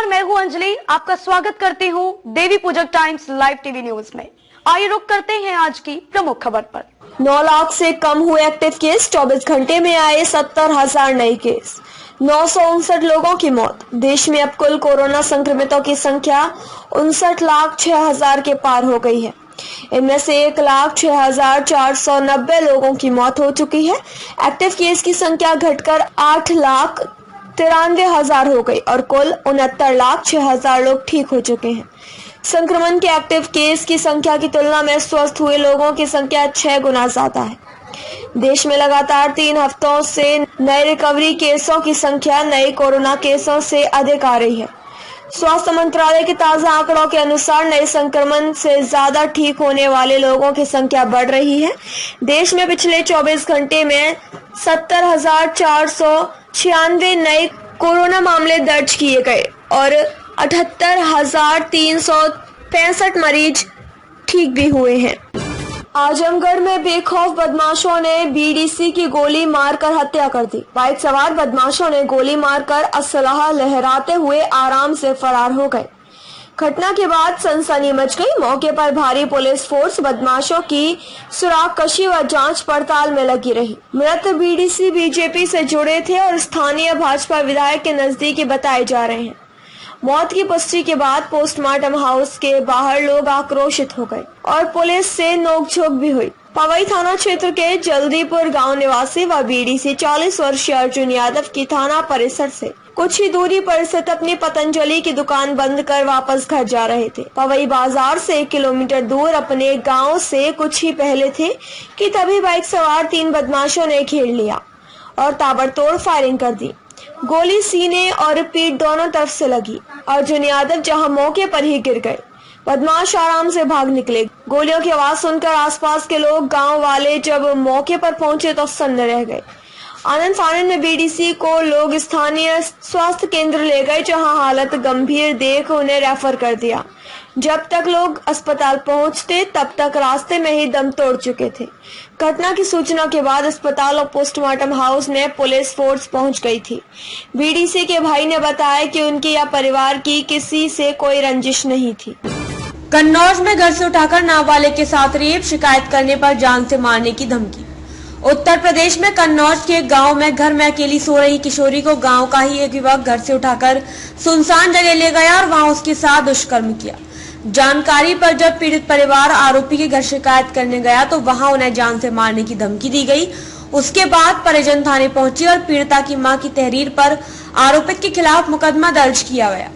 नमस्कार, मैं हूं अंजलि। आपका स्वागत करती हूं देवी पूजक टाइम्स लाइव टीवी न्यूज में। आइए रुक करते हैं आज की प्रमुख खबर पर। 9 लाख से कम हुए एक्टिव केस, 24 घंटे में आए 70,000 नए केस, 959 लोगों की मौत। देश में अब कुल कोरोना संक्रमितों की संख्या 59,06,000 के पार हो गई है। इनमें से 1,06,490 लोगों की मौत हो चुकी है। एक्टिव केस की संख्या घटकर 8,93,000 हो गई और कुल 69,06,000 लोग ठीक हो चुके हैं। संक्रमण के एक्टिव केस की संख्या की तुलना में स्वस्थ हुए लोगों की संख्या 6 गुना ज्यादा है। देश में लगातार 3 हफ्तों से नए रिकवरी केसों की संख्या नए कोरोना केसों से अधिक आ रही है। स्वास्थ्य मंत्रालय के ताजा आंकड़ों के अनुसार नए संक्रमण से ज्यादा ठीक होने वाले लोगों की संख्या बढ़ रही है। देश में पिछले 24 घंटे में 70,496 नए कोरोना मामले दर्ज किए गए और 78,365 मरीज ठीक भी हुए हैं। आजमगढ़ में बेखौफ बदमाशों ने बीडीसी की गोली मारकर हत्या कर दी। बाइक सवार बदमाशों ने गोली मारकर असलहा लहराते हुए आराम से फरार हो गए। घटना के बाद सनसनी मच गई। मौके पर भारी पुलिस फोर्स बदमाशों की सुराग कशी व जांच पड़ताल में लगी रही। मृत बीडीसी बीजेपी से जुड़े थे और स्थानीय भाजपा विधायक के नजदीकी बताए जा रहे हैं। मौत की पुष्टि के बाद पोस्टमार्टम हाउस के बाहर लोग आक्रोशित हो गए और पुलिस से नोकझोंक भी हुई। पवई थाना क्षेत्र के जल्दीपुर गांव निवासी व बीडीसी 40 वर्षीय अर्जुन यादव की थाना परिसर से कुछ ही दूरी पर स्थित अपनी पतंजलि की दुकान बंद कर वापस घर जा रहे थे। पवई बाजार से 1 किलोमीटर दूर अपने गांव से कुछ ही पहले थे कि तभी बाइक सवार 3 बदमाशों ने घेर लिया और ताबड़तोड़ फायरिंग कर दी। गोली सीने और पीठ दोनों तरफ से लगी। अर्जुन यादव जहां मौके पर ही गिर गए। बदमाश आराम से भाग निकले। गोलियों की आवाज सुनकर आसपास के लोग, गांव वाले जब मौके पर पहुंचे तो सन्न रह गए। आनंद फानंद में बीडीसी को लोग स्थानीय स्वास्थ्य केंद्र ले गए, जहां हालत गंभीर देख उन्हें रेफर कर दिया। जब तक लोग अस्पताल पहुंचते तब तक रास्ते में ही दम तोड़ चुके थे। घटना की सूचना के बाद अस्पताल और पोस्टमार्टम हाउस में पुलिस फोर्स पहुंच गई थी। बीडीसी के भाई ने बताया कि उनके या परिवार की किसी से कोई रंजिश नहीं थी। कन्नौज में घर से उठाकर नाबालिग के साथ रेप, शिकायत करने पर जान से मारने की धमकी। उत्तर प्रदेश में कन्नौज के गांव में घर में अकेली सो रही किशोरी को गांव का ही एक युवक घर से उठाकर सुनसान जगह ले गया और वहां उसके साथ दुष्कर्म किया। जानकारी पर जब पीड़ित परिवार आरोपी के घर शिकायत करने गया तो वहां उन्हें जान से मारने की धमकी दी गई। उसके बाद परिजन थाने पहुंचे और पीड़िता की मां की तहरीर पर आरोपित के खिलाफ मुकदमा दर्ज किया गया।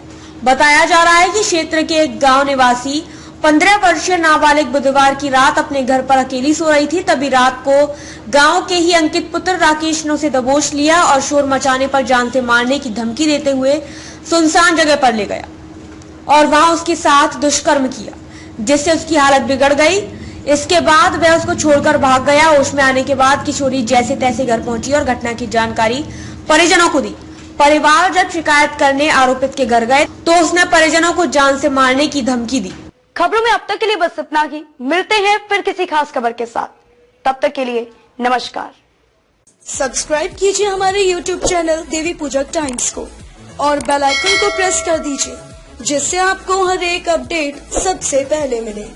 बताया जा रहा है कि क्षेत्र के एक गाँव निवासी 15 वर्षीय नाबालिग बुधवार की रात अपने घर पर अकेली सो रही थी। तभी रात को गांव के ही अंकित पुत्र राकेश ने उसे दबोच लिया और शोर मचाने पर जान से मारने की धमकी देते हुए सुनसान जगह पर ले गया और वहां उसके साथ दुष्कर्म किया, जिससे उसकी हालत बिगड़ गई। इसके बाद वह उसको छोड़कर भाग गया। होश में आने के बाद किशोरी जैसे तैसे घर पहुंची और घटना की जानकारी परिजनों को दी। परिवार जब शिकायत करने आरोपित के घर गए तो उसने परिजनों को जान से मारने की धमकी दी। खबरों में अब तक के लिए बस इतना ही। मिलते हैं फिर किसी खास खबर के साथ। तब तक के लिए नमस्कार। सब्सक्राइब कीजिए हमारे YouTube चैनल देवी पूजक टाइम्स को और बेल आइकन को प्रेस कर दीजिए, जिससे आपको हर एक अपडेट सबसे पहले मिले।